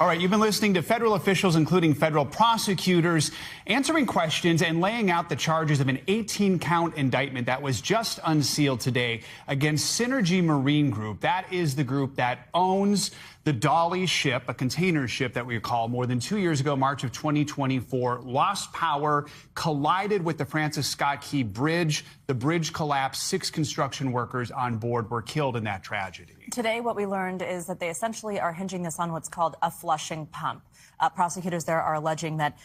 All right, you've been listening to federal officials, including federal prosecutors, answering questions and laying out the charges of an 18-count indictment that was just unsealed today against Synergy Marine Group. That is the group that owns the Dolly ship, a container ship that we recall more than 2 years ago, March of 2024, lost power, collided with the Francis Scott Key Bridge. The bridge collapsed. 6 construction workers on board were killed in that tragedy. Today, what we learned is that they essentially are hinging this on what's called a flushing pump. Prosecutors there are alleging that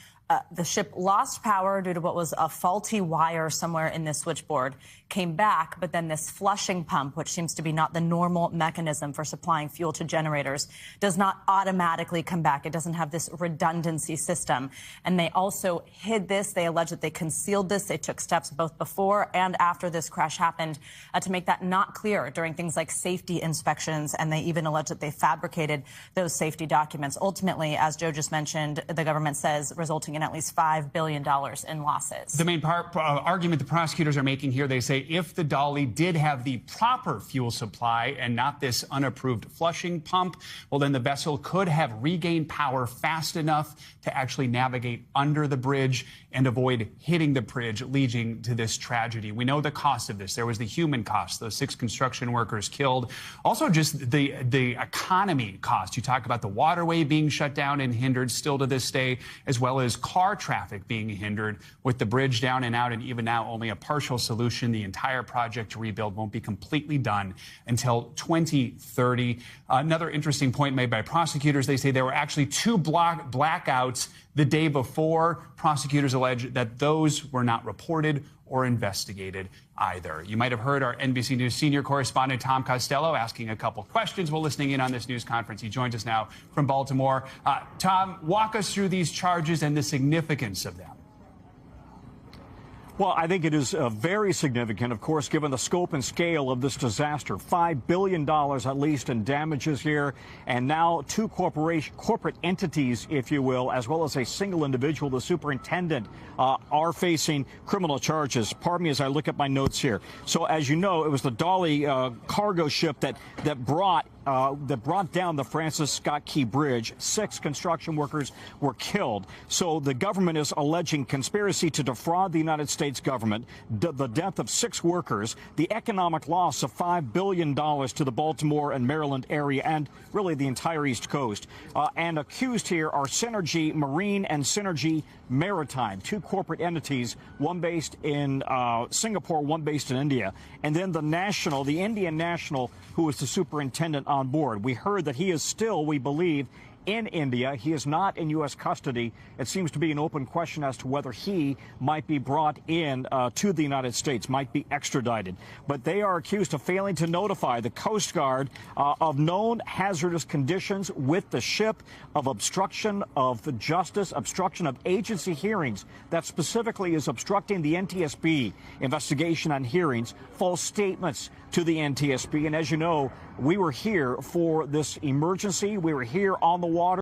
the ship lost power due to what was a faulty wire somewhere in the switchboard, came back, but then this flushing pump, which seems to be not the normal mechanism for supplying fuel to generators, does not automatically come back. It doesn't have this redundancy system. And they also hid this. They allege that they concealed this. They took steps both before and after this crash happened to make that not clear during things like safety inspections. And they even allege that they fabricated those safety documents. Ultimately, as Joe just mentioned, the government says resulting in at least $5 billion in losses. The main argument the prosecutors are making here, they say if the Dolly did have the proper fuel supply and not this unapproved flushing pump, well, then the vessel could have regained power fast enough to actually navigate under the bridge and avoid hitting the bridge, leading to this tragedy. We know the cost of this. There was the human cost, those 6 construction workers killed. Also, just the economy cost. You talk about the waterway being shut down and hindered still to this day, as well as car traffic being hindered with the bridge down and out, and even now only a partial solution. The entire project to rebuild won't be completely done until 2030. Another interesting point made by prosecutors, they say there were actually 2 blackouts the day before. Prosecutors allege that those were not reported or investigated either. You might have heard our NBC News senior correspondent Tom Costello asking a couple questions while listening in on this news conference. He joins us now from Baltimore. Tom, walk us through these charges and the significance of them. Well, I think it is very significant, of course, given the scope and scale of this disaster. $5 billion at least in damages here, and now 2 corporate entities, if you will, as well as a single individual, the superintendent, are facing criminal charges. Pardon me as I look at my notes here. So, as you know, it was the Dolly cargo ship that brought down the Francis Scott Key Bridge. 6 construction workers were killed. So the government is alleging conspiracy to defraud the United States government, the death of 6 workers, the economic loss of $5 billion to the Baltimore and Maryland area, and really the entire East Coast. And accused here are Synergy Marine and Synergy Maritime, 2 corporate entities, one based in Singapore, one based in India. And then the Indian national, who is the superintendent on board. We heard that he is still, we believe, in India. He is not in U.S. custody. It seems to be an open question as to whether he might be brought in to the United States, might be extradited. But they are accused of failing to notify the Coast Guard of known hazardous conditions with the ship, of obstruction of the justice, obstruction of agency hearings. That specifically is obstructing the NTSB investigation on hearings, false statements to the NTSB. And as you know, we were here for this emergency. We were here on the water.